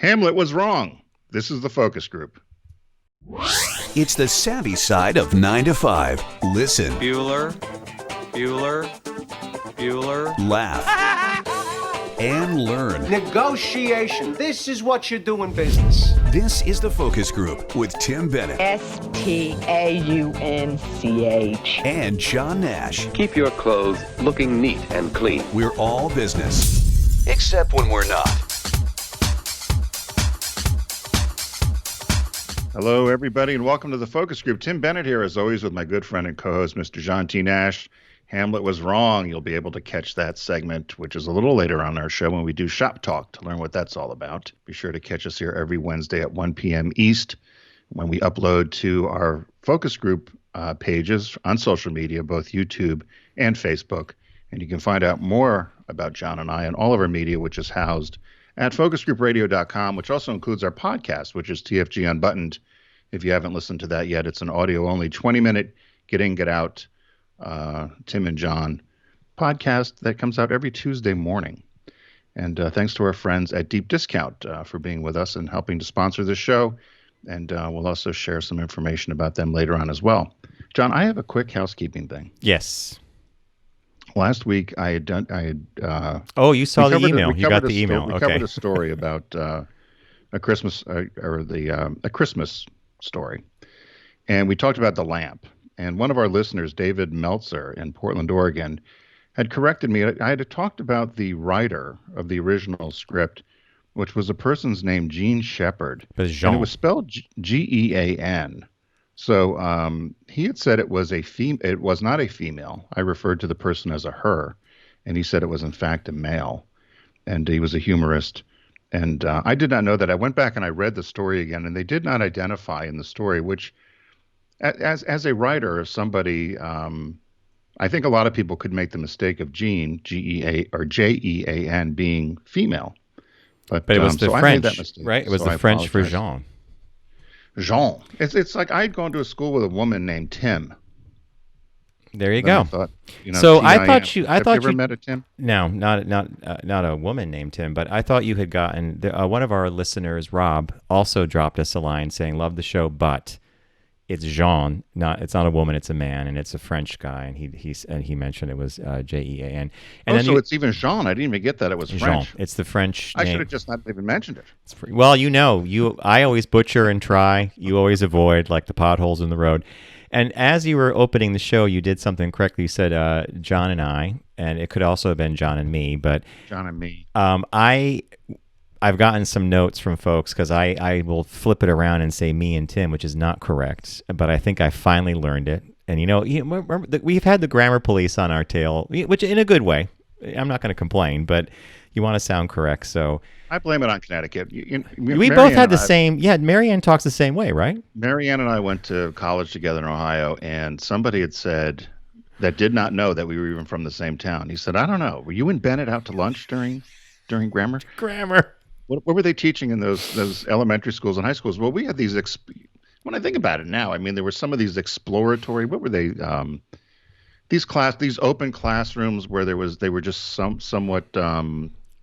Hamlet was wrong. This is the focus group. It's the savvy side of 9 to 5. Listen. Bueller. Laugh. And learn. Negotiation. This is what you do in business. This is the focus group with Tim Bennett. Staunch. And John Nash. Keep your clothes looking neat and clean. We're all business. Except when we're not. Hello, everybody, and welcome to the focus group. Tim Bennett here, as always, with my good friend and co-host, Mr. John T. Nash. Hamlet was wrong. You'll be able to catch that segment, which is a little later on our show when we do Shop Talk to learn what that's all about. Be sure to catch us here every Wednesday at 1 p.m. East when we upload to our focus group pages on social media, both YouTube and Facebook. And you can find out more about John and I and all of our media, which is housed at focusgroupradio.com, which also includes our podcast, which is TFG Unbuttoned. If you haven't listened to that yet, it's an audio-only 20-minute get in, get out Tim and John podcast that comes out every Tuesday morning. And thanks to our friends at Deep Discount for being with us and helping to sponsor this show. And we'll also share some information about them later on as well. John, I have a quick housekeeping thing. Yes. Last week I had done. You saw the email. You got the email. We okay. covered a story about a Christmas a Christmas story, and we talked about the lamp. And one of our listeners, David Meltzer in Portland, Oregon, had corrected me. I had talked about the writer of the original script, which was a person's name, Gene Shepard. But Jean. And it was spelled Gean. So he had said it was it was not a female. I referred to the person as a her, and he said it was in fact a male, and he was a humorist. And I did not know that. I went back and I read the story again, and they did not identify in the story, which as a writer, if somebody, I think a lot of people could make the mistake of Jean, G-E-A or J-E-A-N being female. But it was the so French, I made that mistake, right? It was so the French for Jean. Jean. It's like I had gone to a school with a woman named Tim. There you go. I thought, so T-I-M. I thought you. Have you ever met a Tim? No, not a woman named Tim. But I thought you had gotten one of our listeners, Rob, also dropped us a line saying, "Love the show, but it's Jean. It's not a woman. It's a man, and it's a French guy." And he mentioned it was Jean. And so it's even Jean. I didn't even get that it was French. Jean. It's the French I name. should have just not even mentioned it. Well, I always butcher and try. You always avoid, like the potholes in the road. And as you were opening the show, you did something correctly. You said John and I, and it could also have been John and me. But John and me. I've gotten some notes from folks because I will flip it around and say me and Tim, which is not correct. But I think I finally learned it. And, remember we've had the grammar police on our tail, which in a good way. I'm not going to complain, but you want to sound correct. So I blame it on Connecticut. We both had the same. Yeah, Marianne talks the same way, right? Marianne and I went to college together in Ohio, and somebody had said that did not know that we were even from the same town. He said, "I don't know. Were you and Bennett out to lunch during grammar?" Grammar. What were they teaching in those elementary schools and high schools? Well, we had these. When I think about it now, I mean, there were some of these exploratory. What were they? These open classrooms where they were just somewhat.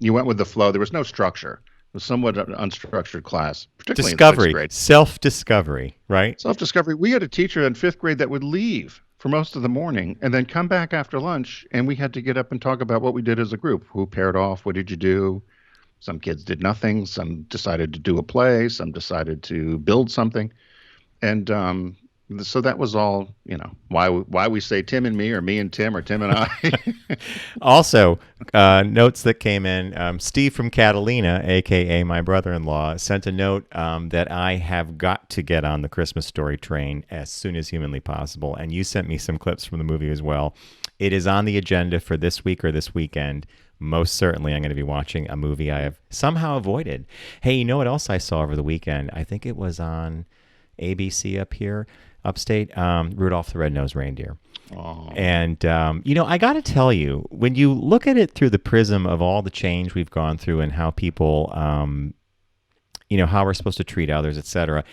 You went with the flow. There was no structure. It was somewhat an unstructured class, particularly in 6th grade. Self-discovery, right? Self-discovery. We had a teacher in 5th grade that would leave for most of the morning and then come back after lunch, and we had to get up and talk about what we did as a group. Who paired off? What did you do? Some kids did nothing. Some decided to do a play. Some decided to build something. And so that was all, why we say Tim and me or me and Tim or Tim and I. Also, notes that came in. Steve from Catalina, a.k.a. my brother-in-law, sent a note that I have got to get on the Christmas Story train as soon as humanly possible. And you sent me some clips from the movie as well. It is on the agenda for this week or this weekend. Most certainly I'm going to be watching a movie I have somehow avoided. Hey, you know what else I saw over the weekend? I think it was on ABC up here. Upstate, Rudolph the Red-Nosed Reindeer. Aww. And, I got to tell you, when you look at it through the prism of all the change we've gone through and how people, how we're supposed to treat others, et cetera,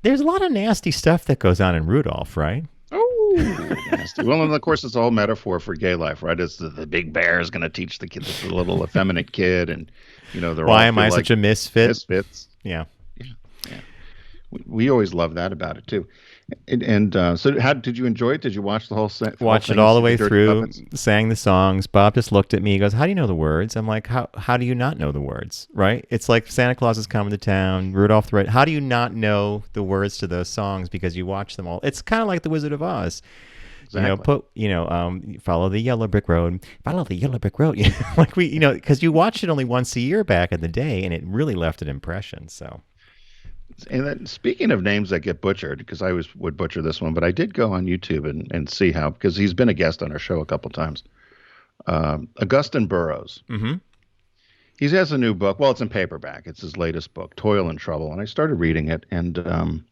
there's a lot of nasty stuff that goes on in Rudolph, right? Oh, Ooh, nasty. Well, and of course, it's all metaphor for gay life, right? It's the big bear is going to teach the kid, the little effeminate kid, and they're Why all am feel I like such a misfit? misfits. Yeah. Yeah, yeah. We always love that about it too. And so, how did you enjoy it? Did you watch the whole Watched thing it and all the see way Dirty through, Puppets? sang the songs. Bob just looked at me. He goes, "How do you know the words?" I'm like, "How do you not know the words?" Right? It's like Santa Claus is coming to town, Rudolph the Red. How do you not know the words to those songs because you watch them all? It's kind of like the Wizard of Oz. Exactly. Follow the yellow brick road. Follow the yellow brick road. Like because you watched it only once a year back in the day, and it really left an impression. So. And then, speaking of names that get butchered, because I always would butcher this one, but I did go on YouTube and see how, because he's been a guest on our show a couple times. Augustin Burroughs. Mm-hmm. He has a new book. Well, it's in paperback. It's his latest book, Toil and Trouble. And I started reading it, and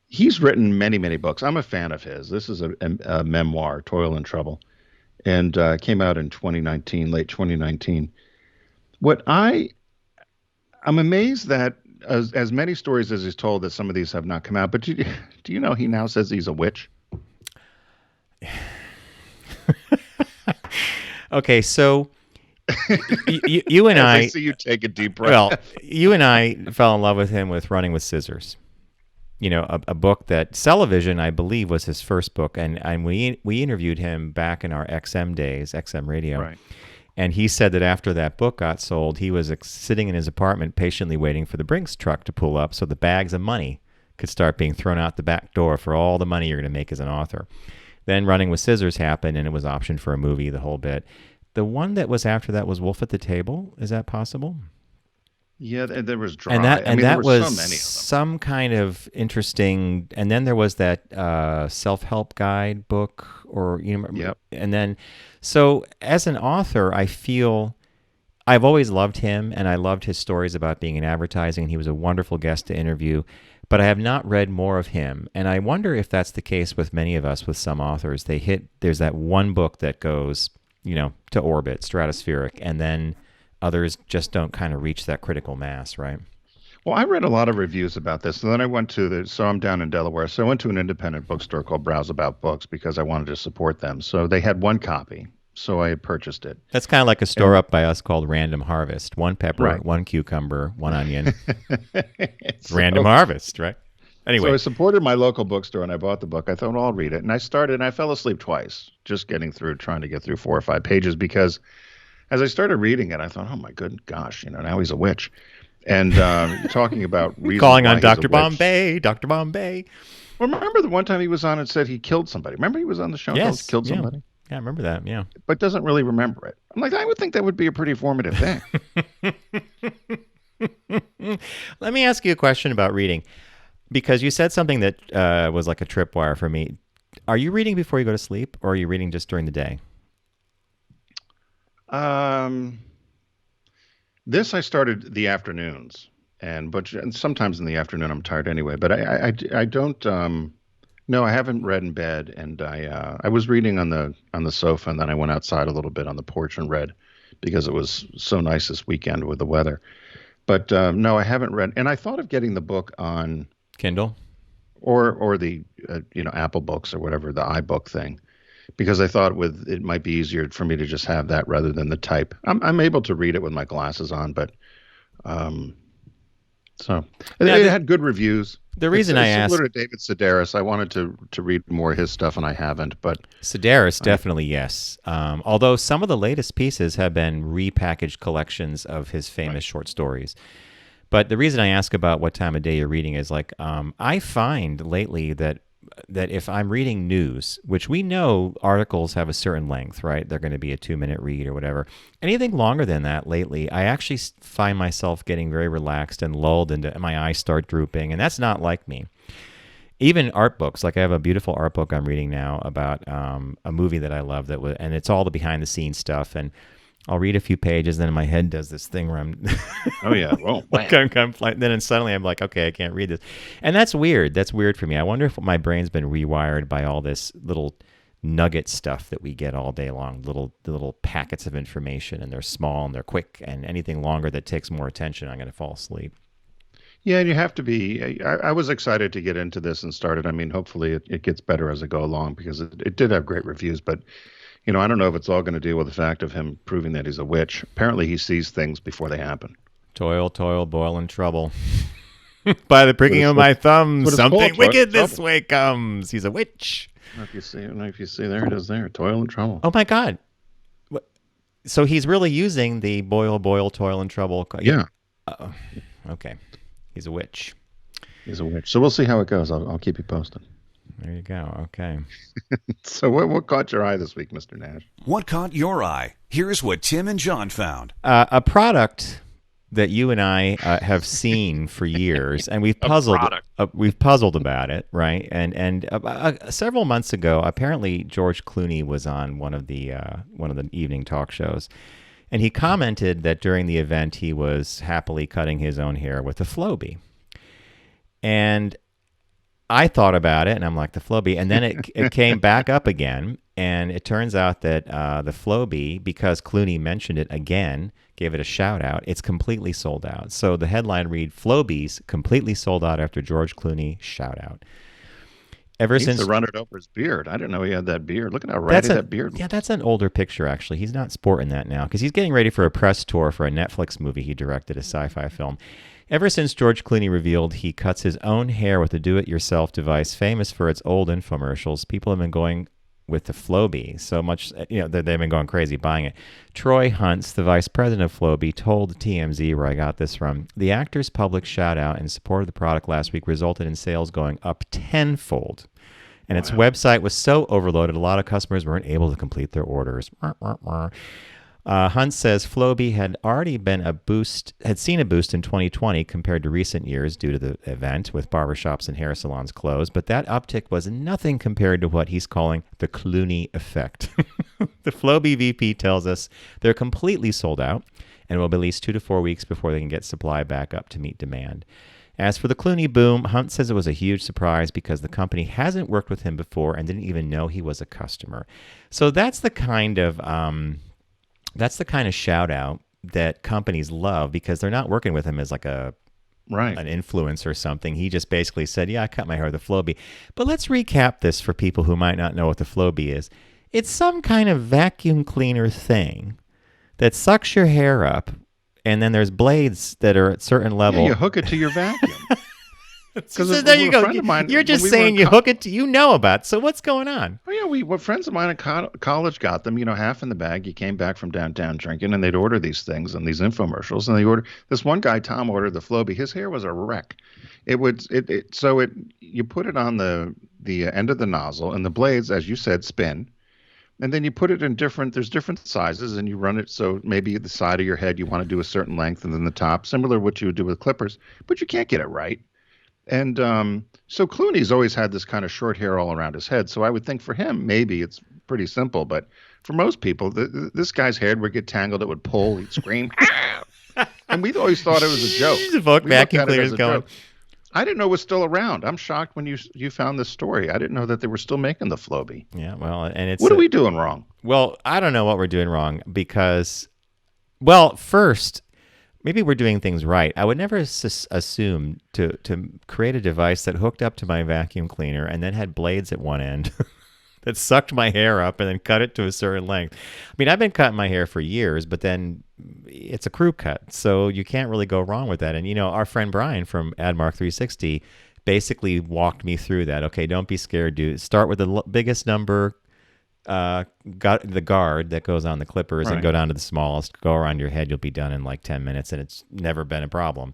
he's written many, many books. I'm a fan of his. This is a memoir, Toil and Trouble, and came out in 2019, late 2019. I'm amazed that as many stories as he's told, that some of these have not come out. But do you know he now says he's a witch? Okay, so you and I see you take a deep breath. Well, you and I fell in love with him with Running with Scissors. A book that Television, I believe, was his first book, and we interviewed him back in our XM days, XM radio. Right. And he said that after that book got sold, he was sitting in his apartment patiently waiting for the Brinks truck to pull up so the bags of money could start being thrown out the back door for all the money you're going to make as an author. Then Running with Scissors happened, and it was optioned for a movie, the whole bit. The one that was after that was Wolf at the Table. Is that possible? Yeah, there was Dry. And that there were was so many of them. some kind of interesting. And then there was that self-help guide book, or Yep. And then, so as an author, I feel I've always loved him, and I loved his stories about being in advertising. He was a wonderful guest to interview, but I have not read more of him. And I wonder if that's the case with many of us, with some authors. There's that one book that goes, to orbit, stratospheric, and then others just don't kind of reach that critical mass, right? Well, I read a lot of reviews about this, and then I went so I'm down in Delaware, so I went to an independent bookstore called Browse About Books because I wanted to support them. So they had one copy, so I purchased it. That's kind of like a store up by us called Random Harvest. One pepper, Right. one cucumber, one onion. Random Harvest, right? Anyway. So I supported my local bookstore, and I bought the book. I thought, well, I'll read it. And I started, and I fell asleep twice, just trying to get through 4 or 5 pages, because as I started reading it, I thought, oh, my good gosh, now he's a witch. And talking about reasons calling why on he's a Dr. witch. Bombay, Dr. Bombay. Well, remember the one time he was on and said he killed somebody? Remember he was on the show and Yes. killed somebody? Yeah, I remember that, yeah. But doesn't really remember it. I'm like, I would think that would be a pretty formative thing. Let me ask you a question about reading, because you said something that was like a tripwire for me. Are you reading before you go to sleep, or are you reading just during the day? This I started the afternoons, and sometimes in the afternoon I'm tired anyway. But I don't. No, I haven't read in bed, and I was reading on the sofa, and then I went outside a little bit on the porch and read because it was so nice this weekend with the weather. But no, I haven't read, and I thought of getting the book on Kindle? or the Apple Books or whatever, the iBook thing, because I thought it might be easier for me to just have that rather than the type. I'm able to read it with my glasses on, but so it had good reviews. The reason I asked, similar to David Sedaris, I wanted to read more of his stuff, and I haven't. But Sedaris, definitely yes. Although some of the latest pieces have been repackaged collections of his famous short stories. But the reason I ask about what time of day you're reading is like I find lately that if I'm reading news, which we know articles have a certain length, right? They're going to be a 2-minute read or whatever. Anything longer than that lately, I actually find myself getting very relaxed and lulled into, my eyes start drooping, and that's not like me. Even art books, like I have a beautiful art book I'm reading now about a movie that I love and it's all the behind the scenes stuff, and I'll read a few pages, then my head does this thing where I'm, oh yeah, well, then suddenly I'm like, okay, I can't read this, and that's weird. That's weird for me. I wonder if my brain's been rewired by all this little nugget stuff that we get all day long, the little packets of information, and they're small and they're quick, and anything longer that takes more attention, I'm going to fall asleep. Yeah, you have to be. I was excited to get into this and start it. I mean, hopefully it gets better as I go along because it did have great reviews. But, I don't know if it's all going to deal with the fact of him proving that he's a witch. Apparently, he sees things before they happen. Toil, toil, boil, and trouble. By the pricking of my thumbs, something wicked this way comes. He's a witch. If you see, there it is there. Toil and trouble. Oh, my God. So he's really using the boil, boil, toil, and trouble. Yeah. Okay. He's a witch. He's a witch. So we'll see how it goes. I'll keep you posted. There you go. Okay. So what caught your eye this week, Mr. Nash? What caught your eye? Here's what Tim and John found. A product that you and I have seen for years, and we've puzzled about it, right? And several months ago, apparently George Clooney was on one of the evening talk shows, and he commented that during the event he was happily cutting his own hair with a Flowbee, and I thought about it, and I'm like, the Flowbee, and then it came back up again, and it turns out that the Flowbee, because Clooney mentioned it again, gave it a shout out, it's completely sold out. So the headline read, Flowbees completely sold out after George Clooney shout out. He needs to run it over his beard. I didn't know he had that beard. Look at how ratty that beard looks. Yeah, that's an older picture, actually. He's not sporting that now because he's getting ready for a press tour for a Netflix movie he directed, a sci-fi film. Ever since George Clooney revealed he cuts his own hair with a do-it-yourself device famous for its old infomercials, people have been going with the Flowbee so much, they've been going crazy buying it. Troy Huntz, the vice president of Flowbee, told TMZ, where I got this from, the actor's public shout-out in support of the product last week resulted in sales going up tenfold. And its website was so overloaded, a lot of customers weren't able to complete their orders. Hunt says Flowbee had seen a boost in 2020 compared to recent years due to the event with barbershops and hair salons closed, but that uptick was nothing compared to what he's calling the Clooney effect. The Flowbee VP tells us they're completely sold out and will be at least 2 to 4 weeks before they can get supply back up to meet demand. As for the Clooney boom, Hunt says it was a huge surprise because the company hasn't worked with him before and didn't even know he was a customer. So that's the kind of shout out that companies love because they're not working with him as like an influencer or something. He just basically said, yeah, I cut my hair with a Flowbee. But let's recap this for people who might not know what the Flowbee is. It's some kind of vacuum cleaner thing that sucks your hair up, and then there's blades that are at certain level. Yeah, you hook it to your vacuum. So there you go. You're just saying you hook it to, about. So what's going on? Oh, yeah, friends of mine at college got them, half in the bag. You came back from downtown drinking, and they'd order these things and these infomercials. And this one guy, Tom, ordered the Flowbee. His hair was a wreck. You put it on the end of the nozzle, and the blades, as you said, spin. And then you put it in there's different sizes, and you run it so maybe the side of your head you want to do a certain length, and then the top, similar to what you would do with clippers, but you can't get it right. And so Clooney's always had this kind of short hair all around his head, so I would think for him maybe it's pretty simple, but for most people, this guy's hair would get tangled, it would pull, he'd scream, and we always thought it was a joke. The vacuum cleaner's going. I didn't know it was still around. I'm shocked when you found this story. I didn't know that they were still making the Flowbee. Yeah, well, and it's... What are we doing wrong? Well, I don't know what we're doing wrong because, well, first, maybe we're doing things right. I would never assume to create a device that hooked up to my vacuum cleaner and then had blades at one end that sucked my hair up and then cut it to a certain length. I mean, I've been cutting my hair for years, but then it's a crew cut, so you can't really go wrong with that. And, our friend Brian from AdMark 360 basically walked me through that. Okay, don't be scared, dude. Start with the biggest number, got the guard that goes on the clippers, and go down to the smallest. Go around your head. You'll be done in like 10 minutes, and it's never been a problem.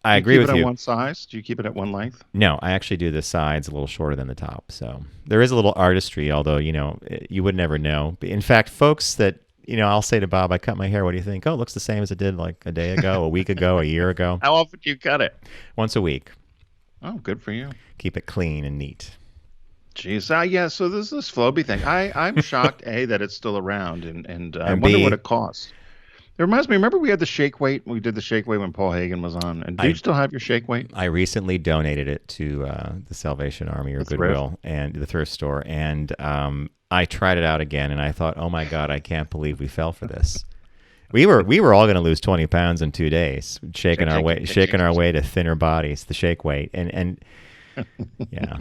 I agree with you. Do you keep it at one size? Do you keep it at one length? No, I actually do the sides a little shorter than the top. So there is a little artistry, although, you would never know. In fact, folks that, I'll say to Bob, I cut my hair. What do you think? Oh, it looks the same as it did like a day ago, a week ago, a year ago. How often do you cut it? Once a week. Oh, good for you. Keep it clean and neat. Jeez. Yeah, so this Flowbee thing. I'm shocked, A, that it's still around, and I wonder what it costs. It reminds me, remember we had the shake weight? We did the shake weight when Paul Hagen was on. And do you still have your shake weight? I recently donated it to the Salvation Army or Goodwill and the thrift store. And I tried it out again, and I thought, oh, my God, I can't believe we fell for this. We were all going to lose 20 pounds in 2 days, shaking our way to thinner bodies, the shake weight, and yeah,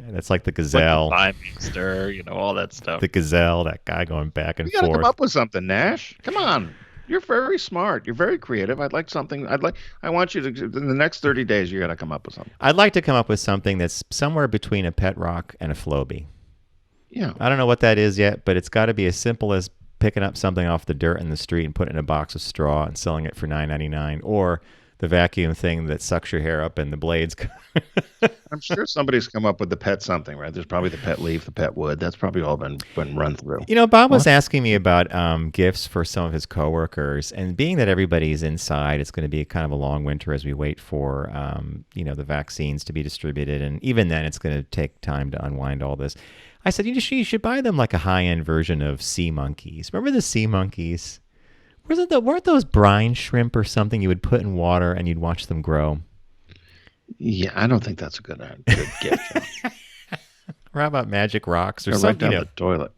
that's like the gazelle, like the stir, all that stuff. The gazelle, that guy going back and You gotta forth. come up with something, Nash. Come on. You're very smart. You're very creative. I want you to, in the next 30 days, you got to come up with something. I'd like to come up with something that's somewhere between a pet rock and a Flowbee. Yeah. I don't know what that is yet, but it's got to be as simple as picking up something off the dirt in the street and putting it in a box of straw and selling it for $9.99, or the vacuum thing that sucks your hair up and the blades. I'm sure somebody's come up with the pet something, right? There's probably the pet leaf, the pet wood. That's probably all been run through. Bob was asking me about gifts for some of his coworkers, and being that everybody's inside, it's going to be kind of a long winter as we wait for the vaccines to be distributed, and even then, it's going to take time to unwind all this. I said, you should buy them like a high-end version of sea monkeys. Remember the sea monkeys? Weren't those brine shrimp or something you would put in water and you'd watch them grow? Yeah, I don't think that's a good gift. Or how about magic rocks or something? Right down the toilet.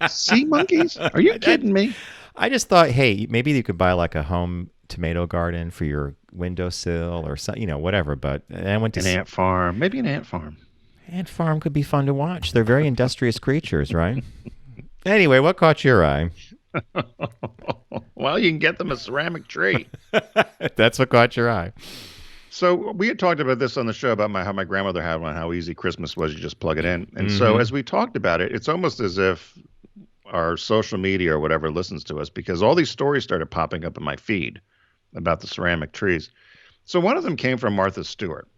Sea monkeys? Are you kidding me? I just thought, hey, maybe you could buy like a home tomato garden for your windowsill or something, whatever. But I went to ant farm. Maybe an ant farm. Ant farm could be fun to watch. They're very industrious creatures, right? Anyway, what caught your eye? Well, you can get them a ceramic tree. That's what caught your eye. So we had talked about this on the show about how my grandmother had one, how easy Christmas was. You just plug it in. And so as we talked about it, it's almost as if our social media or whatever listens to us, because all these stories started popping up in my feed about the ceramic trees. So one of them came from Martha Stewart.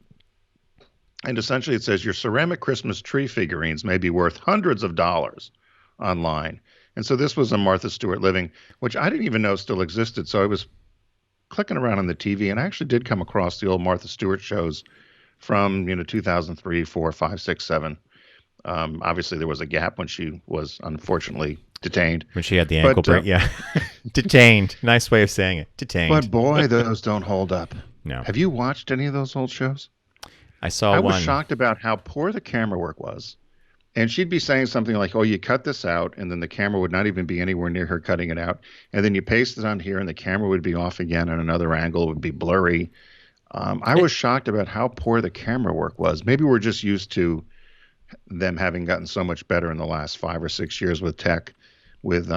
And essentially it says your ceramic Christmas tree figurines may be worth hundreds of dollars online. And so this was a Martha Stewart living, which I didn't even know still existed. So I was clicking around on the TV, and I actually did come across the old Martha Stewart shows from 2003, 4, 5, 6, 7. Obviously, there was a gap when she was unfortunately detained. When she had the ankle break, yeah. Detained. Nice way of saying it. Detained. But boy, those don't hold up. No. Have you watched any of those old shows? I saw one. I was shocked about how poor the camera work was. And she'd be saying something like, oh, you cut this out, and then the camera would not even be anywhere near her cutting it out. And then you paste it on here, and the camera would be off again at another angle. It would be blurry. I was shocked about how poor the camera work was. Maybe we're just used to them having gotten so much better in the last 5 or 6 years with tech, with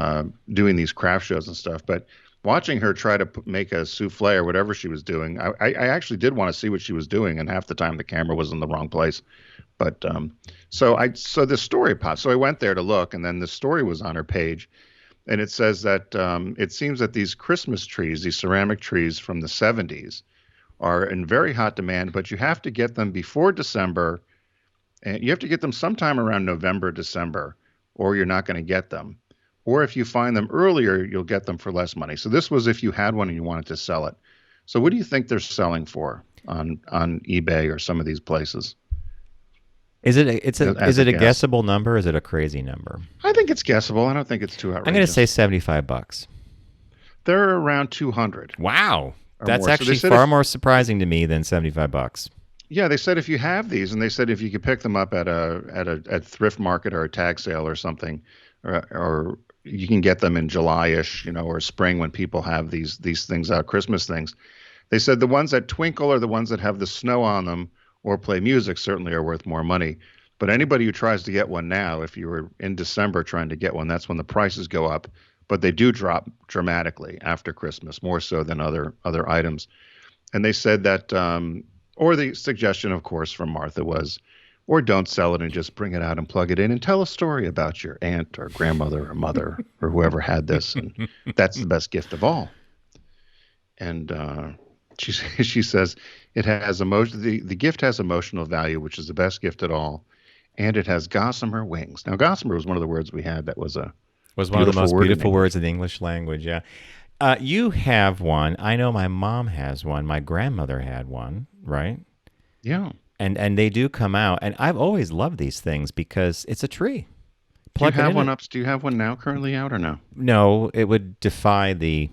doing these craft shows and stuff. But watching her try to make a souffle or whatever she was doing, I actually did want to see what she was doing, and half the time the camera was in the wrong place. But so the story popped. So I went there to look, and then the story was on her page, and it says that it seems that these Christmas trees, these ceramic trees from the 70s, are in very hot demand, but you have to get them before December, and you have to get them sometime around November, December, or you're not going to get them. Or if you find them earlier, you'll get them for less money. So this was if you had one and you wanted to sell it. So what do you think they're selling for on eBay or some of these places? Is it a guessable number? Or is it a crazy number? I think it's guessable. I don't think it's too outrageous. I'm going to say $75. They're around 200. Wow, that's actually far more surprising to me than $75. Yeah, they said if you have these, and they said if you could pick them up at a thrift market or a tag sale or something, or you can get them in July-ish, or spring when people have these things out, Christmas things. They said the ones that twinkle or the ones that have the snow on them or play music certainly are worth more money. But anybody who tries to get one now, if you were in December trying to get one, that's when the prices go up. But they do drop dramatically after Christmas, more so than other items. And they said that, or the suggestion, of course, from Martha was, or don't sell it and just bring it out and plug it in and tell a story about your aunt or grandmother or mother or whoever had this. And that's the best gift of all. And she says it has the gift has emotional value, which is the best gift at all. And it has gossamer wings. Now, gossamer was one of the words we had that was one of the most beautiful words in the English language. Yeah. You have one. I know my mom has one. My grandmother had one, right? Yeah. And they do come out. And I've always loved these things because it's a tree. Do you have one up? Do you have one now currently out or no? No, it would defy the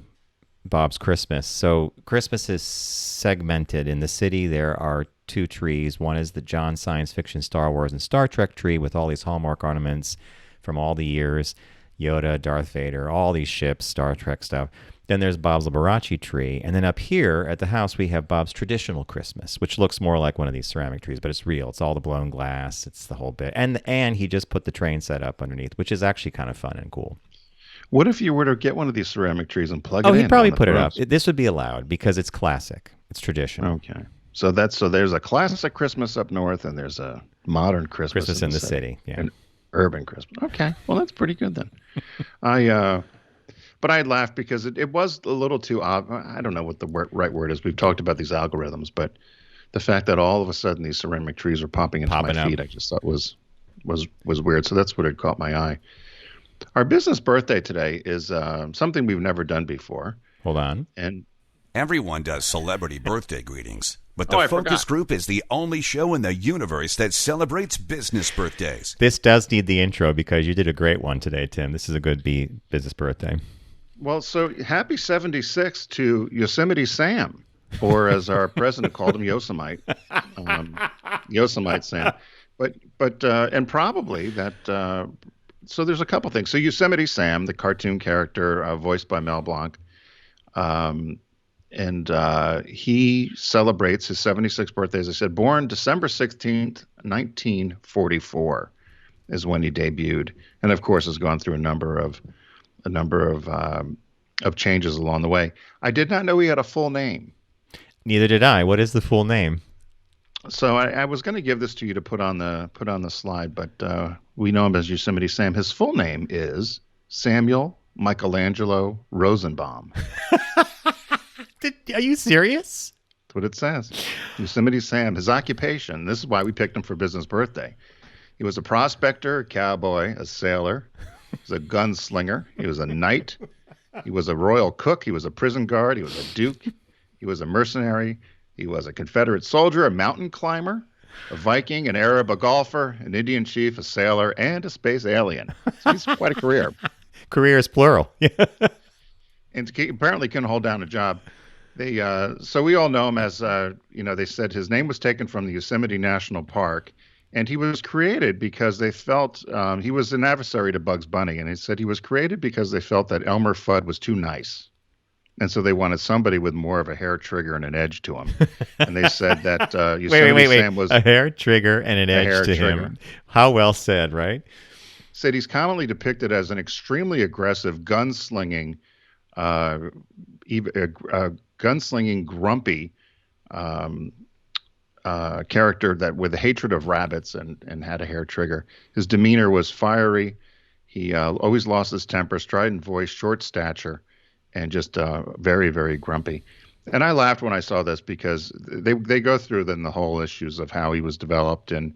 Bob's Christmas. So Christmas is segmented. In the city, there are 2 trees. One is the John science fiction, Star Wars, and Star Trek tree with all these Hallmark ornaments from all the years. Yoda, Darth Vader, all these ships, Star Trek stuff. Then there's Bob's Liberace tree. And then up here at the house, we have Bob's traditional Christmas, which looks more like one of these ceramic trees, but it's real. It's all the blown glass. It's the whole bit. And he just put the train set up underneath, which is actually kind of fun and cool. What if you were to get one of these ceramic trees and plug it in? Oh, he'd probably put it up. roofs? This would be allowed because it's classic. It's traditional. Okay. So there's a classic Christmas up north, and there's a modern Christmas In the city. Yeah. An urban Christmas. Okay. Well, that's pretty good then. But I laughed because it was a little too I don't know what the right word is. We've talked about these algorithms, but the fact that all of a sudden these ceramic trees are popping into my feed, I just thought was weird. So that's what had caught my eye. Our business birthday today is something we've never done before. Hold on. And Everyone does celebrity birthday greetings, but the Focus Group is the only show in the universe that celebrates business birthdays. This does need the intro because you did a great one today, Tim. This is a good business birthday. Well, so happy 76 to Yosemite Sam, or as our president called him, Yosemite, Yosemite Sam. But and probably that. So there's a couple things. So Yosemite Sam, the cartoon character voiced by Mel Blanc, and he celebrates his 76th birthday. As I said, born December 16th, 1944, is when he debuted, and of course has gone through a number of changes along the way. I did not know he had a full name. Neither did I. What is the full name? So I was going to give this to you to put on the slide, but we know him as Yosemite Sam. His full name is Samuel Michelangelo Rosenbaum. Are you serious? That's what it says. Yosemite Sam. His occupation. This is why we picked him for business birthday. He was a prospector, a cowboy, a sailor. He was a gunslinger. He was a knight. He was a royal cook. He was a prison guard. He was a duke. He was a mercenary. He was a Confederate soldier, a mountain climber, a Viking, an Arab, a golfer, an Indian chief, a sailor, and a space alien. So he's quite a career. Career is plural. And he apparently couldn't hold down a job. So we all know him as, they said his name was taken from the Yosemite National Park. And he was created because they felt he was an adversary to Bugs Bunny. And he said he was created because they felt that Elmer Fudd was too nice. And so they wanted somebody with more of a hair trigger and an edge to him. And they said that Yosemite Sam was a hair trigger and an edge to him. How well said, right? Said he's commonly depicted as an extremely aggressive, gunslinging, grumpy character that with a hatred of rabbits and had a hair trigger. His demeanor was fiery. He always lost his temper, strident voice, short stature, and just very, very grumpy. And I laughed when I saw this because they go through then the whole issues of how he was developed and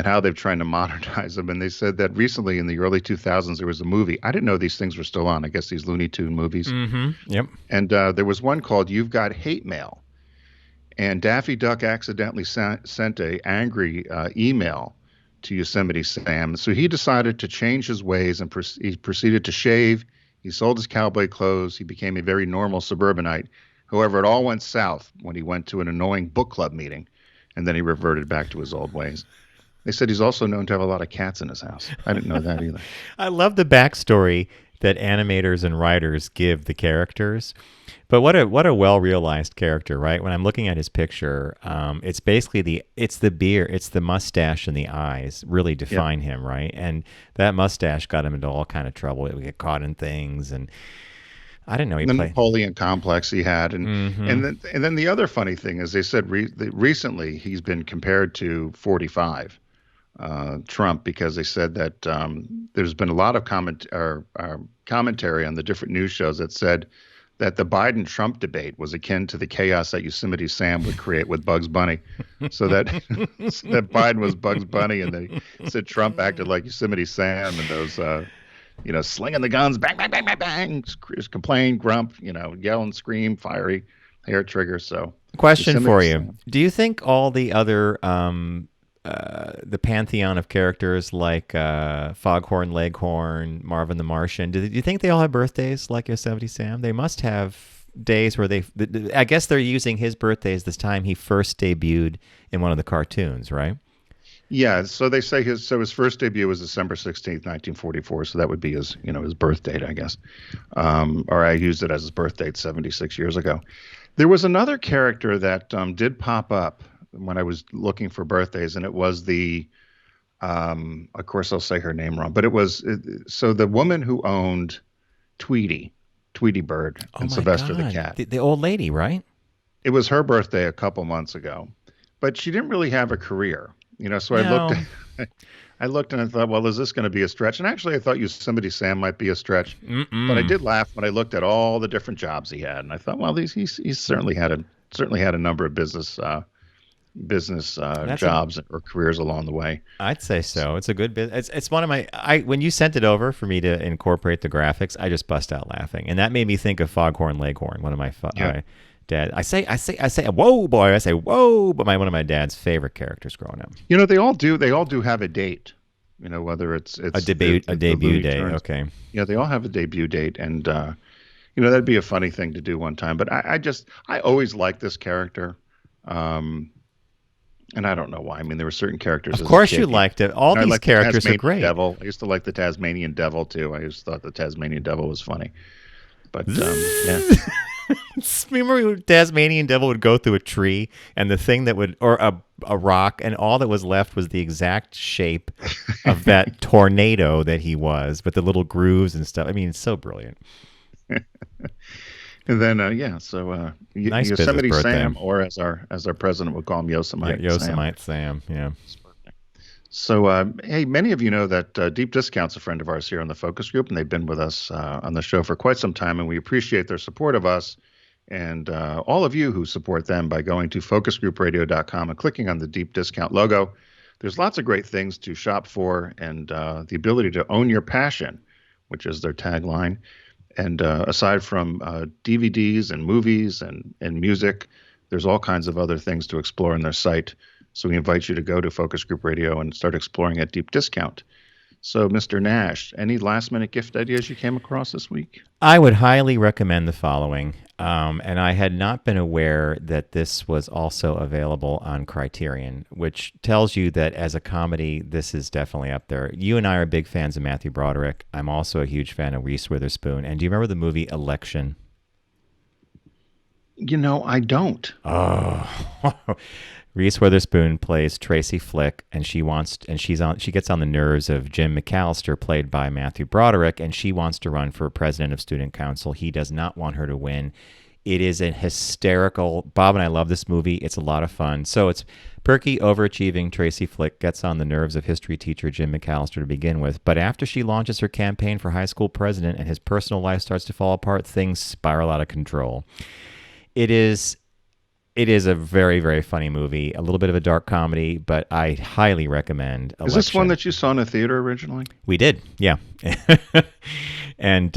how they've tried to modernize him. And they said that recently in the early 2000s, there was a movie. I didn't know these things were still on. I guess these Looney Tune movies. Mm-hmm. Yep. And there was one called You've Got Hate Mail. And Daffy Duck accidentally sent a angry email to Yosemite Sam. So he decided to change his ways and he proceeded to shave. He sold his cowboy clothes. He became a very normal suburbanite. However, it all went south when he went to an annoying book club meeting, and then he reverted back to his old ways. They said he's also known to have a lot of cats in his house. I didn't know that either. I love the backstory that animators and writers give the characters. But what a well-realized character, right? When I'm looking at his picture, it's basically it's the beard, it's the mustache and the eyes really define him, right? And that mustache got him into all kind of trouble. He would get caught in things, and I didn't know he played. The Napoleon complex he had, and then the other funny thing is they said recently he's been compared to 45. Trump, because they said that there's been a lot of commentary on the different news shows that said that the Biden-Trump debate was akin to the chaos that Yosemite Sam would create with Bugs Bunny. So that Biden was Bugs Bunny, and they said Trump acted like Yosemite Sam, and those, slinging the guns, bang, bang, bang, bang, bang, complain, grump, yell and scream, fiery, hair trigger. So, question Yosemite for you: Sam. Do you think all the other the pantheon of characters like Foghorn Leghorn, Marvin the Martian, do you think they all have birthdays like Yosemite Sam? They must have days where I guess they're using his birthday as this time he first debuted in one of the cartoons, right? Yeah, so they say his first debut was December 16th, 1944. So that would be his birth date, I guess. Or I used it as his birth date 76 years ago. There was another character that did pop up when I was looking for birthdays, and it was of course I'll say her name wrong, but so the woman who owned Tweety Bird, Oh and my Sylvester the God. cat. The old lady, right? It was her birthday a couple months ago, but she didn't really have a career, So No. I looked and I thought, well, is this going to be a stretch? And actually, I thought Yosemite Sam might be a stretch, but I did laugh when I looked at all the different jobs he had, and I thought, well, he's certainly had a number of business jobs or careers along the way. I'd say so. It's a good bit. It's one of my. When you sent it over for me to incorporate the graphics, I just bust out laughing, and that made me think of Foghorn Leghorn, one of my dad. I say, whoa, boy. I say, whoa, but one of my dad's favorite characters growing up. They all do have a date. Whether it's a debut date. Okay. Yeah, they all have a debut date, and that'd be a funny thing to do one time. But I always liked this character. And I don't know why. I mean, there were certain characters. Of course, you liked it. All these characters are great. Devil. I used to like the Tasmanian Devil too. I just thought the Tasmanian Devil was funny. But yeah. Remember, Tasmanian Devil would go through a tree, and the thing that or a rock, and all that was left was the exact shape of that tornado that he was, with the little grooves and stuff. I mean, it's so brilliant. And then nice Yosemite birthday. Sam, or as our president would call him, Yosemite Sam. Yeah. So hey, many of you know that Deep Discount's a friend of ours here on the Focus Group, and they've been with us on the show for quite some time, and we appreciate their support of us and all of you who support them by going to focusgroupradio.com and clicking on the Deep Discount logo. There's lots of great things to shop for, and the ability to own your passion, which is their tagline. And aside from DVDs and movies and music, there's all kinds of other things to explore on their site. So we invite you to go to Focus Group Radio and start exploring at Deep Discount. So, Mr. Nash, any last-minute gift ideas you came across this week? I would highly recommend the following. And I had not been aware that this was also available on Criterion, which tells you that as a comedy, this is definitely up there. You and I are big fans of Matthew Broderick. I'm also a huge fan of Reese Witherspoon. And do you remember the movie Election? I don't. Oh, Reese Witherspoon plays Tracy Flick, and she gets on the nerves of Jim McAllister, played by Matthew Broderick, and she wants to run for president of student council. He does not want her to win. It is a hysterical. Bob and I love this movie. It's a lot of fun. So it's perky, overachieving Tracy Flick gets on the nerves of history teacher Jim McAllister to begin with. But after she launches her campaign for high school president and his personal life starts to fall apart, things spiral out of control. It is a very, very funny movie, a little bit of a dark comedy, but I highly recommend Election. Is this one that you saw in a theater originally? We did, yeah. And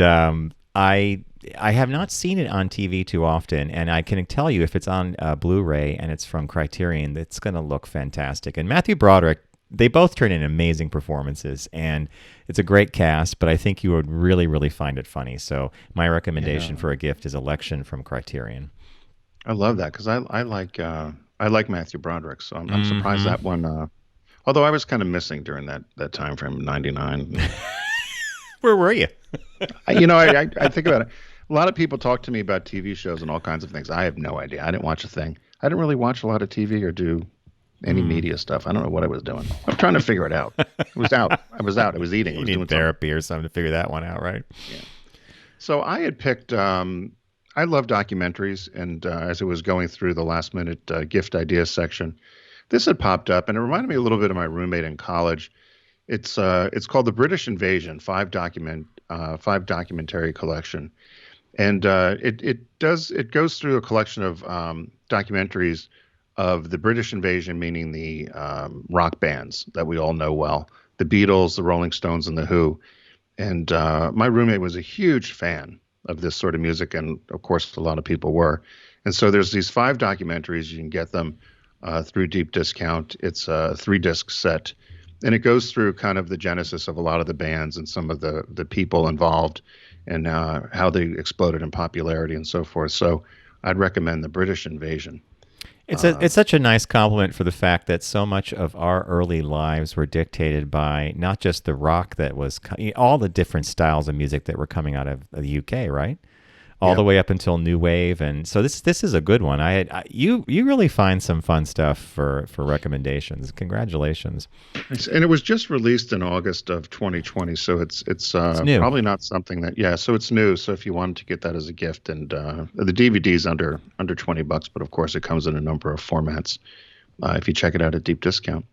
I have not seen it on TV too often, and I can tell you if it's on Blu-ray and it's from Criterion, it's going to look fantastic. And Matthew Broderick, they both turn in amazing performances, and it's a great cast, but I think you would really, really find it funny. So my recommendation for a gift is Election from Criterion. I love that because I like Matthew Broderick, so I'm surprised that one. Although I was kind of missing during that time frame, '99. Where were you? I think about it. A lot of people talk to me about TV shows and all kinds of things. I have no idea. I didn't watch a thing. I didn't really watch a lot of TV or do any media stuff. I don't know what I was doing. I'm trying to figure it out. It was out. I was out. I was eating. I was You doing need therapy or something to figure that one out, right? Yeah. So I had picked. I love documentaries, and as it was going through the last-minute gift ideas section, this had popped up, and it reminded me a little bit of my roommate in college. It's called The British Invasion, five documentary collection, and it goes through a collection of documentaries of the British invasion, meaning the rock bands that we all know well, the Beatles, the Rolling Stones, and the Who. And my roommate was a huge fan of this sort of music, and of course a lot of people were. And so there's these 5 documentaries. You can get them through Deep Discount. It's a 3-disc set, and it goes through kind of the genesis of a lot of the bands and some of the people involved and how they exploded in popularity and so forth. So I'd recommend The British Invasion. It's such a nice compliment for the fact that so much of our early lives were dictated by not just the rock that was all the different styles of music that were coming out of the UK, right? All the way up until new wave, and so this is a good one. You really find some fun stuff for recommendations. Congratulations! And it was just released in August of 2020, so it's new. Probably not something that so it's new. So if you wanted to get that as a gift, and the DVD's under $20, but of course it comes in a number of formats. If you check it out at deep discount.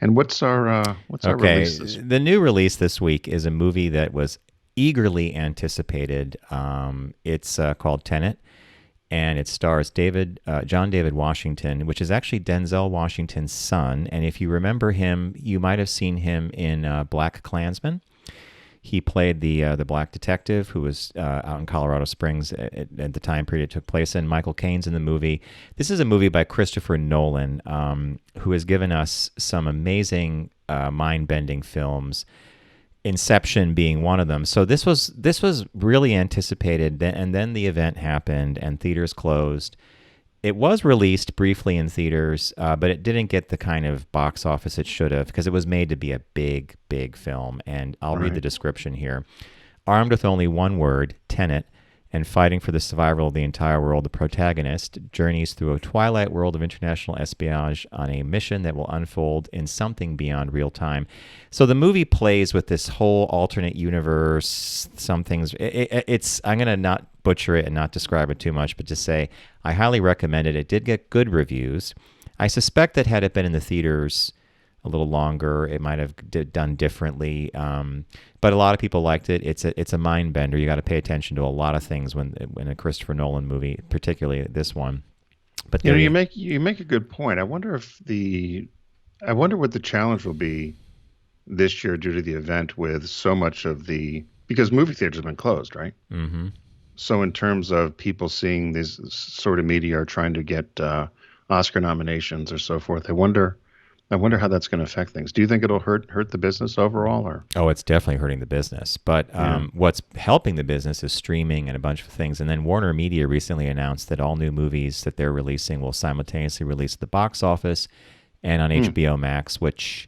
And what's our release this week? The new release this week is a movie that was eagerly anticipated. It's called Tenet, and it stars John David Washington, which is actually Denzel Washington's son. And if you remember him, you might have seen him in Black Klansman. He played the black detective who was out in Colorado Springs at the time period it took place in. Michael Caine's in the movie. This is a movie by Christopher Nolan, who has given us some amazing mind-bending films, Inception being one of them. So this was really anticipated, and then the event happened and theaters closed. It was released briefly in theaters, but it didn't get the kind of box office it should have because it was made to be a big, big film. And I'll read the description here. Armed with only one word, Tenet, and fighting for the survival of the entire world, the protagonist journeys through a twilight world of international espionage on a mission that will unfold in something beyond real time. So the movie plays with this whole alternate universe. Some things, I'm going to not butcher it and not describe it too much, but just say I highly recommend it. It did get good reviews. I suspect that had it been in the theaters a little longer, it might have done differently. But a lot of people liked it. It's a mind bender. You got to pay attention to a lot of things when a Christopher Nolan movie, particularly this one. But you make a good point. I wonder what the challenge will be this year due to the event with so much of because movie theaters have been closed, right? Mm-hmm. So in terms of people seeing this sort of media or trying to get Oscar nominations or so forth, I wonder how that's going to affect things. Do you think it'll hurt the business overall, or? Oh, it's definitely hurting the business. But what's helping the business is streaming and a bunch of things. And then Warner Media recently announced that all new movies that they're releasing will simultaneously release at the box office and on HBO Max, which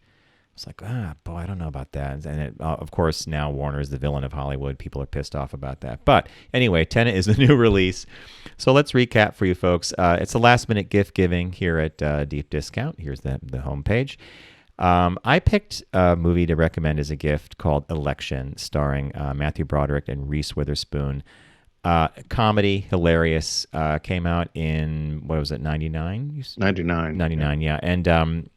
it's like, boy, I don't know about that. And of course, now Warner is the villain of Hollywood. People are pissed off about that. But anyway, Tenet is the new release. So let's recap for you folks. It's a last-minute gift giving here at Deep Discount. Here's the homepage. I picked a movie to recommend as a gift called Election, starring Matthew Broderick and Reese Witherspoon. Comedy, hilarious. Came out in, what was it, 99? 99, yeah. And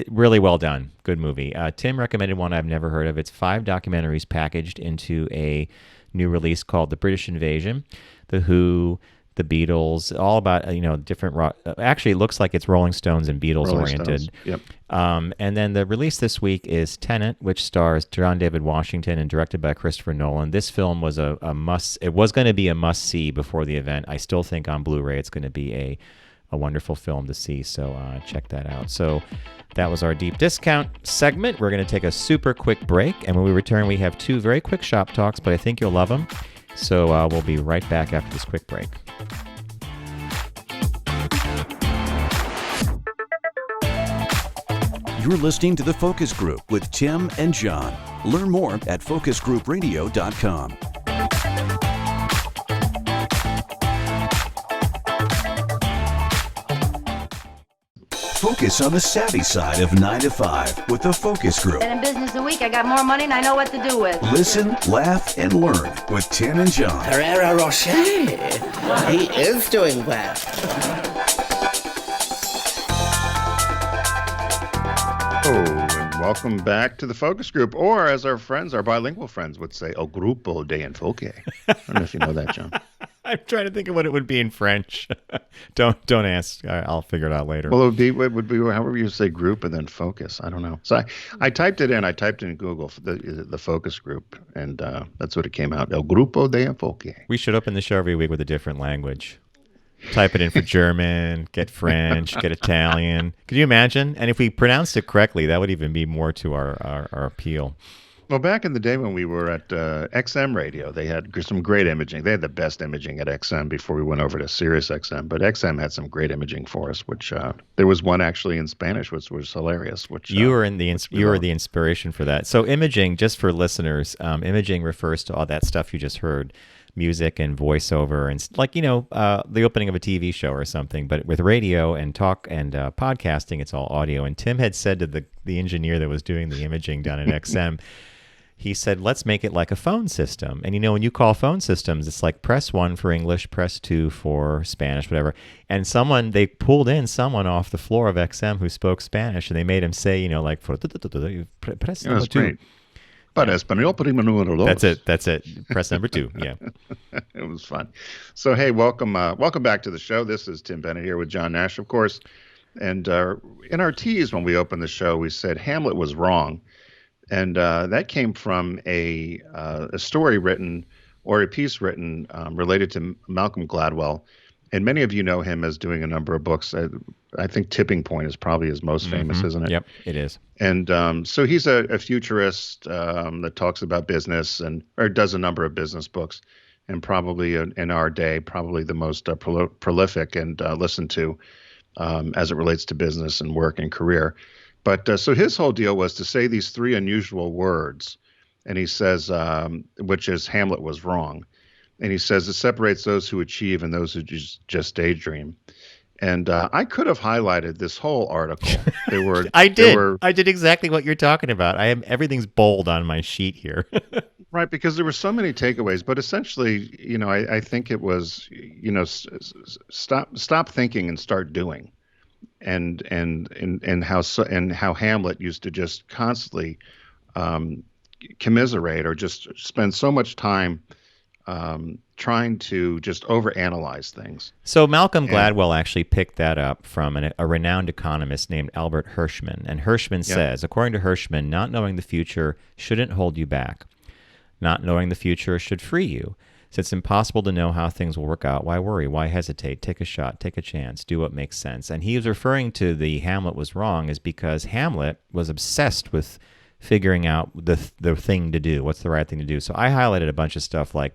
really well done. Good movie. Tim recommended one I've never heard of. It's 5 documentaries packaged into a new release called The British Invasion, The Who, The Beatles, all about different rock. Actually, it looks like it's Rolling Stones and Beatles oriented. Yep. And then the release this week is Tenet, which stars John David Washington and directed by Christopher Nolan. This film was a must. It was going to be a must see before the event. I still think on Blu-ray it's going to be a wonderful film to see, so check that out. So that was our Deep Discount segment. We're going to take a super quick break, and when we return, we have 2 very quick shop talks, but I think you'll love them. So we'll be right back after this quick break. You're listening to The Focus Group with Tim and John. Learn more at focusgroupradio.com. Focus on the savvy side of 9 to 5 with the Focus Group. Been in business a week. I got more money than I know what to do with. Listen, laugh, and learn with Tim and John. Herrera Rocher. He is doing well. And welcome back to the Focus Group, or as our bilingual friends would say, El Grupo de Enfoque. I don't know if you know that, John. I'm trying to think of what it would be in French. Don't ask. I'll figure it out later. Well, it would be however you say group and then focus. I don't know. So I typed it in. I typed in Google for the Focus Group, and that's what it came out. El Grupo de Enfoque. We should open the show every week with a different language. Type it in for German, get French, get Italian. Could you imagine? And if we pronounced it correctly, that would even be more to our appeal. Well, back in the day when we were at XM Radio, they had some great imaging. They had the best imaging at XM before we went over to Sirius XM. But XM had some great imaging for us, which there was one actually in Spanish, which was hilarious. Which you were the inspiration for that. So imaging, just for listeners, imaging refers to all that stuff you just heard, music and voiceover, and like the opening of a TV show or something. But with radio and talk and podcasting, it's all audio. And Tim had said to the engineer that was doing the imaging down at XM. He said, let's make it like a phone system. And, when you call phone systems, it's like press 1 for English, press 2 for Spanish, whatever. And they pulled in someone off the floor of XM who spoke Spanish, and they made him say, press number 2. Para español, prima número dos. That's it. Press number 2. Yeah. It was fun. So, hey, welcome back to the show. This is Tim Bennett here with John Nash, of course. And in our tease when we opened the show, we said Hamlet was wrong. And that came from a story written or a piece written related to Malcom Gladwell. And many of you know him as doing a number of books. I think Tipping Point is probably his most famous, isn't it? Yep, it is. And so he's a futurist that talks about business or does a number of business books. And probably in our day, probably the most prolific and listened to as it relates to business and work and career. But so his whole deal was to say these 3 unusual words. And he says, which is Hamlet was wrong. And he says it separates those who achieve and those who just daydream. And I could have highlighted this whole article. I did exactly what you're talking about. Everything's bold on my sheet here. Right, because there were so many takeaways. But essentially, I think it was, stop thinking and start doing. And how Hamlet used to just constantly commiserate or just spend so much time trying to just overanalyze things. So Malcolm Gladwell actually picked that up from a renowned economist named Albert Hirschman. And Hirschman says, according to Hirschman, not knowing the future shouldn't hold you back. Not knowing the future should free you. Since it's impossible to know how things will work out, why worry? Why hesitate? Take a shot. Take a chance. Do what makes sense. And he was referring to the Hamlet was wrong is because Hamlet was obsessed with figuring out the thing to do. What's the right thing to do? So I highlighted a bunch of stuff like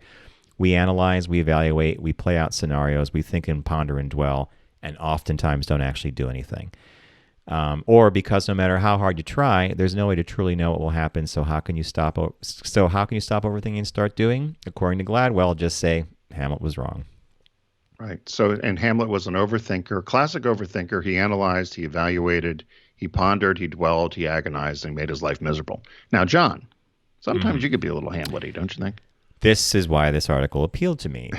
we analyze, we evaluate, we play out scenarios, we think and ponder and dwell, and oftentimes don't actually do anything. Or because no matter how hard you try, there's no way to truly know what will happen. So how can you stop overthinking and start doing? According to Gladwell, just say Hamlet was wrong. Right. So, and Hamlet was an overthinker, classic overthinker. He analyzed, he evaluated, he pondered, he dwelled, he agonized, and made his life miserable. Now, John, sometimes you could be a little Hamlet-y, don't you think? This is why this article appealed to me.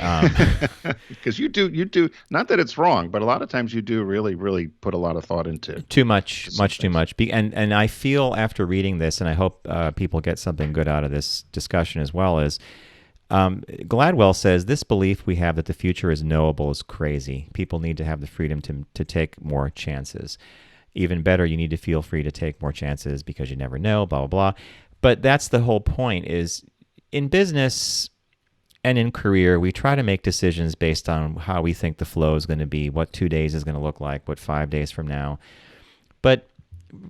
Because you do, not that it's wrong, but a lot of times you do really, really put a lot of thought into too much. And I feel after reading this, and I hope people get something good out of this discussion as well, is Gladwell says this belief we have that the future is knowable is crazy. People need to have the freedom to take more chances. Even better, you need to feel free to take more chances because you never know, blah, blah, blah. But that's the whole point is, in business and in career, we try to make decisions based on how we think the flow is going to be, what 2 days is going to look like, what 5 days from now. But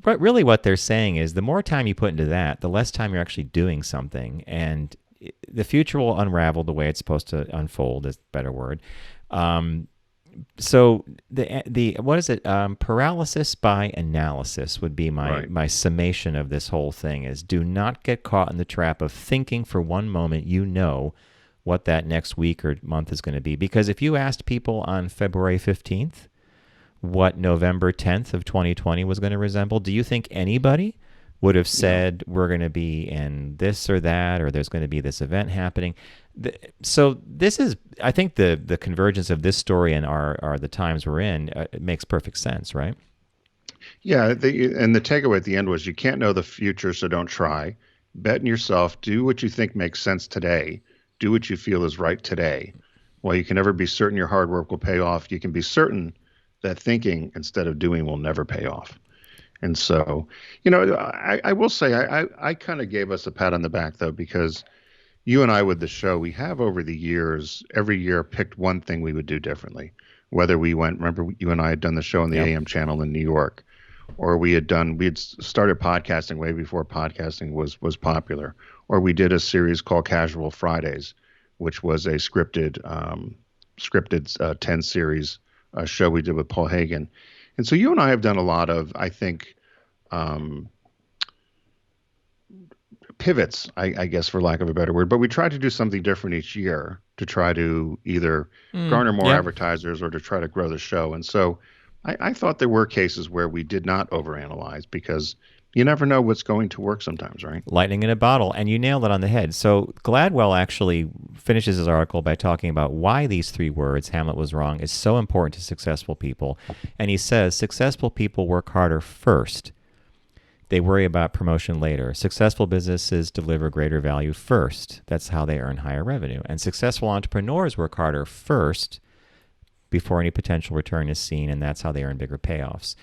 really what they're saying is the more time you put into that, the less time you're actually doing something. And the future will unravel the way it's supposed to unfold, is a better word. So the what is it? Paralysis by analysis would be my summation of this whole thing is do not get caught in the trap of thinking for one moment you know what that next week or month is going to be. Because if you asked people on February 15th what November 10th of 2020 was going to resemble, do you think anybody would have said we're going to be in this or that, or there's going to be this event happening? So this is, I think, the convergence of this story and our the times we're in it makes perfect sense, right? Yeah, and the takeaway at the end was you can't know the future, so don't try. Bet in yourself. Do what you think makes sense today. Do what you feel is right today. While you can never be certain your hard work will pay off, you can be certain that thinking instead of doing will never pay off. And so, I will say I kind of gave us a pat on the back, though, because you and I with the show, we have over the years, every year picked one thing we would do differently. Whether we went, remember you and I had done the show on the AM channel in New York, or we had started podcasting way before podcasting was popular, or we did a series called Casual Fridays, which was a scripted 10 series show we did with Paul Hagen. And so you and I have done a lot of, I think, pivots, I guess, for lack of a better word, but we try to do something different each year to try to either garner more advertisers or to try to grow the show. And so I thought there were cases where we did not overanalyze, because you never know what's going to work sometimes, right? Lightning in a bottle, and you nailed it on the head. So Gladwell actually finishes his article by talking about why these 3 words, Hamlet was wrong, is so important to successful people. And he says, successful people work harder first. They worry about promotion later. Successful businesses deliver greater value first. That's how they earn higher revenue. And successful entrepreneurs work harder first before any potential return is seen, and that's how they earn bigger payoffs.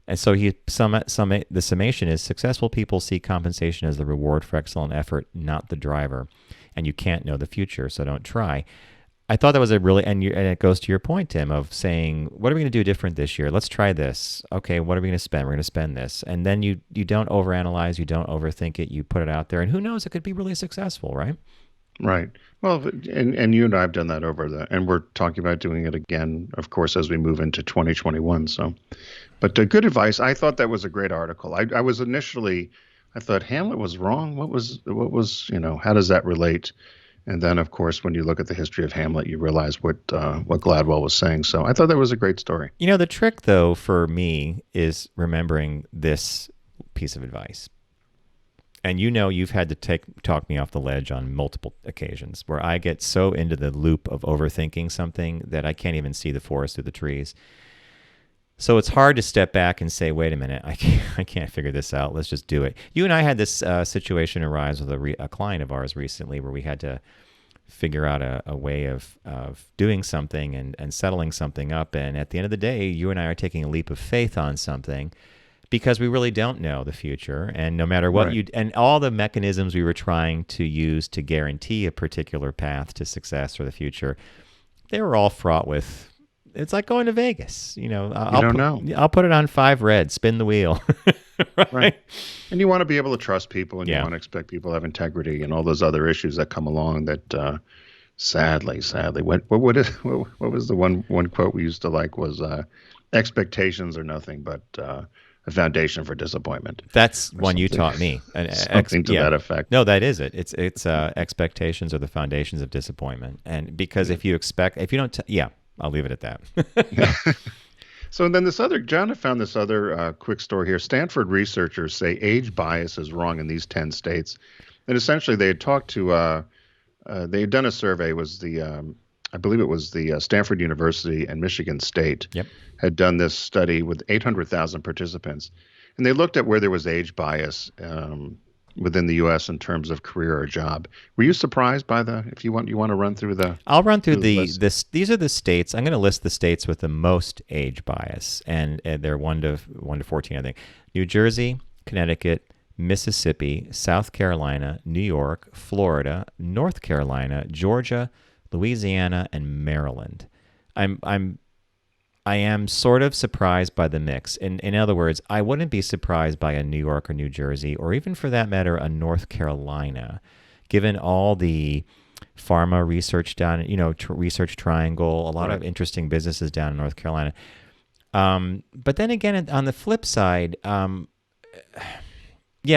And so the summation is successful people see compensation as the reward for excellent effort, not the driver. And you can't know the future, so don't try. I thought that was and it goes to your point, Tim, of saying, what are we going to do different this year? Let's try this. Okay, what are we going to spend? We're going to spend this. And then you don't overanalyze, you don't overthink it, you put it out there, and who knows, it could be really successful, right? Right. Well, and you and I have done that and we're talking about doing it again, of course, as we move into 2021. So, but good advice. I thought that was a great article. I was initially, I thought Hamlet was wrong. What was, how does that relate? And then, of course, when you look at the history of Hamlet, you realize what Gladwell was saying. So I thought that was a great story. The trick, though, for me is remembering this piece of advice. And you've had to talk me off the ledge on multiple occasions where I get so into the loop of overthinking something that I can't even see the forest through the trees. So it's hard to step back and say, wait a minute, I can't figure this out. Let's just do it. You and I had this situation arise with a client of ours recently where we had to figure out a way of doing something and settling something up. And at the end of the day, you and I are taking a leap of faith on something because we really don't know the future. And no matter what and all the mechanisms we were trying to use to guarantee a particular path to success or the future, they were all fraught with, it's like going to Vegas. I'll put it on 5 red, spin the wheel. right. And you want to be able to trust people, and you want to expect people to have integrity and all those other issues that come along that, sadly, what was the one quote we used to like was, expectations are nothing but, a foundation for disappointment. That's one you taught me. Something to that effect. No, that is it. It's expectations are the foundations of disappointment. And because if you don't, I'll leave it at that. So then John had found this other quick story here. Stanford researchers say age bias is wrong in these 10 states. And essentially they had talked to, they had done a survey, I believe it was the Stanford University and Michigan State had done this study with 800,000 participants. And they looked at where there was age bias within the U.S. in terms of career or job. Were you surprised by if you want to run through the? I'll run through these are the states. I'm going to list the states with the most age bias, and they're 1 to 14, I think. New Jersey, Connecticut, Mississippi, South Carolina, New York, Florida, North Carolina, Georgia, Louisiana, and Maryland. I am sort of surprised by the mix. In other words, I wouldn't be surprised by a New York or New Jersey, or even for that matter, a North Carolina, given all the pharma research down, Research Triangle, a lot of interesting businesses down in North Carolina. But then again, on the flip side,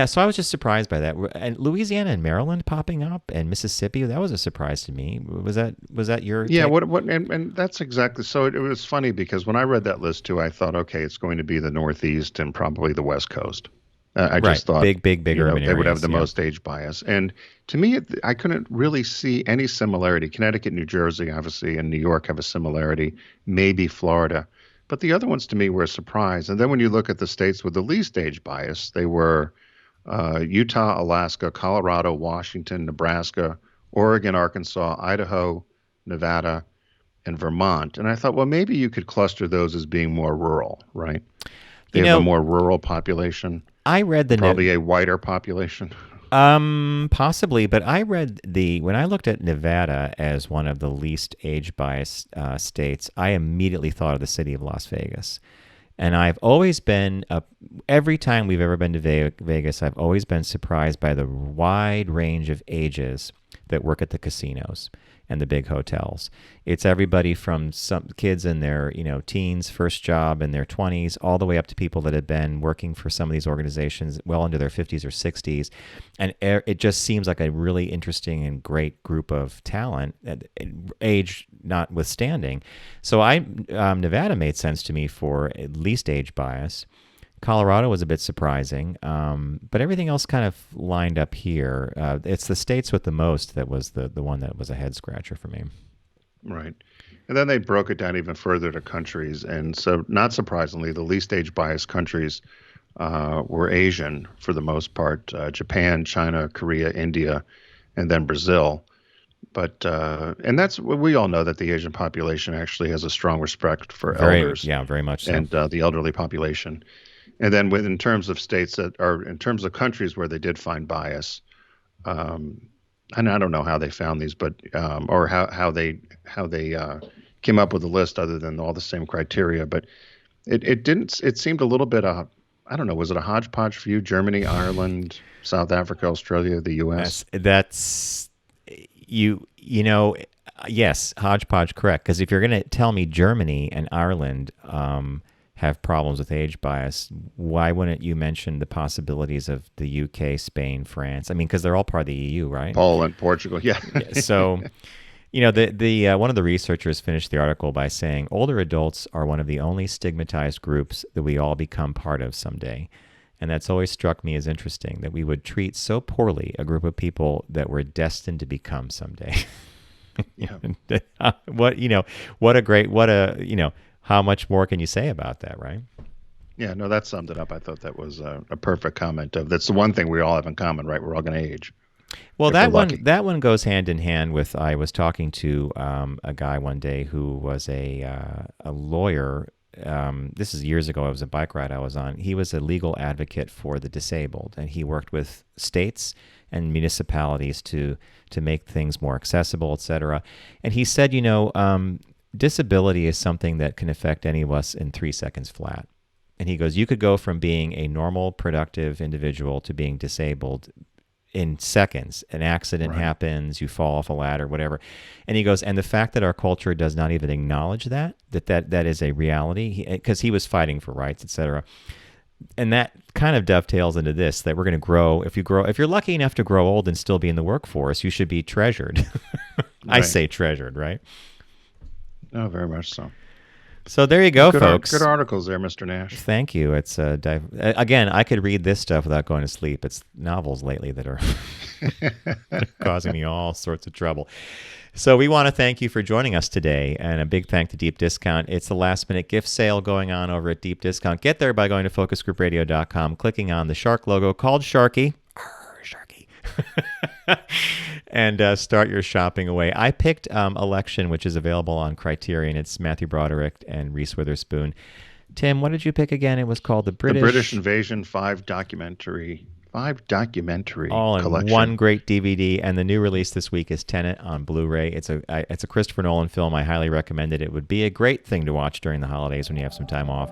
so I was just surprised by that. And Louisiana and Maryland popping up, and Mississippi, that was a surprise to me. Was that your take? And that's exactly. So it was funny because when I read that list too, I thought, okay, it's going to be the Northeast and probably the West Coast. I just thought big urban they would have the most age bias. And to me, I couldn't really see any similarity. Connecticut, New Jersey, obviously, and New York have a similarity, maybe Florida. But the other ones to me were a surprise. And then when you look at the states with the least age bias, they were Utah, Alaska, Colorado, Washington, Nebraska, Oregon, Arkansas, Idaho, Nevada, and Vermont. And I thought, well, maybe you could cluster those as being more rural, right? They have a more rural population. I read probably a whiter population. Possibly, but I read when I looked at Nevada as one of the least age biased states, I immediately thought of the city of Las Vegas. And I've always been, every time we've ever been to Vegas, I've always been surprised by the wide range of ages that work at the casinos and the big hotels. It's everybody from some kids in their, teens, first job in their 20s, all the way up to people that have been working for some of these organizations well into their 50s or 60s. And it just seems like a really interesting and great group of talent, age notwithstanding. So Nevada made sense to me for at least age bias. Colorado was a bit surprising, but everything else kind of lined up here. It's the states with the most that was the one that was a head scratcher for me. Right. And then they broke it down even further to countries. And so, not surprisingly, the least age biased countries were Asian for the most part, Japan, China, Korea, India, and then Brazil. But and that's we all know that the Asian population actually has a strong respect for elders. Yeah, very much so. And the elderly population. And then in terms of states that are in terms of countries where they did find bias, and I don't know how they found these, but or how they came up with a list other than all the same criteria. But it seemed a little bit I don't know, was it a hodgepodge view? Germany, Ireland, South Africa, Australia, the U.S. That's yes, hodgepodge, correct. Because if you're going to tell me Germany and Ireland have problems with age bias, why wouldn't you mention the possibilities of the UK, Spain, France? I mean, because they're all part of the EU, right? Poland, Portugal, yeah. So, the one of the researchers finished the article by saying, older adults are one of the only stigmatized groups that we all become part of someday. And that's always struck me as interesting, that we would treat so poorly a group of people that we're destined to become someday. Yeah. How much more can you say about that, right? Yeah, no, that summed it up. I thought that was a perfect comment. That's the one thing we all have in common, right? We're all going to age. Well, that one goes hand in hand with, I was talking to a guy one day who was a lawyer. This is years ago. It was a bike ride I was on. He was a legal advocate for the disabled, and he worked with states and municipalities to make things more accessible, et cetera. And he said, disability is something that can affect any of us in 3 seconds flat. And he goes, you could go from being a normal, productive individual to being disabled in seconds. An accident happens, you fall off a ladder, whatever. And he goes, and the fact that our culture does not even acknowledge that is a reality, because he was fighting for rights, et cetera. And that kind of dovetails into this, that we're going to grow. If you're lucky enough to grow old and still be in the workforce, you should be treasured. I say treasured, right? Oh, very much so. So there you go, folks. Good articles there, Mr. Nash. Thank you. It's again, I could read this stuff without going to sleep. It's novels lately that are causing me all sorts of trouble. So we want to thank you for joining us today, and a big thank to Deep Discount. It's the last-minute gift sale going on over at Deep Discount. Get there by going to focusgroupradio.com, clicking on the shark logo called Sharky. Sharky. And start your shopping away. I picked Election, which is available on Criterion. It's Matthew Broderick and Reese Witherspoon. Tim, what did you pick again? It was called The British Invasion 5 documentary all collection. In one great DVD. And the new release this week is Tenet on Blu-ray. It's a Christopher Nolan film. I highly recommend it. It would be a great thing to watch during the holidays when you have some time off.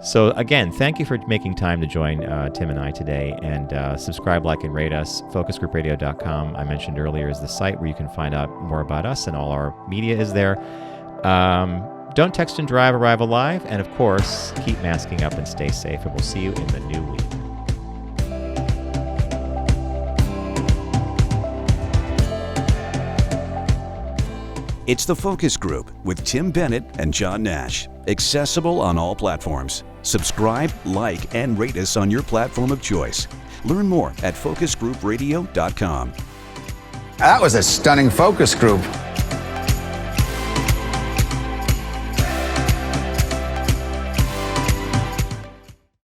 So again, thank you for making time to join Tim and I today, and subscribe, like, and rate us. Focusgroupradio.com, I mentioned earlier, is the site where you can find out more about us, and all our media is there. Don't text and drive, arrive alive, and of course, keep masking up and stay safe, and we'll see you in the new week. It's The Focus Group with Tim Bennett and John Nash. Accessible on all platforms. Subscribe, like, and rate us on your platform of choice. Learn more at focusgroupradio.com. That was a stunning focus group.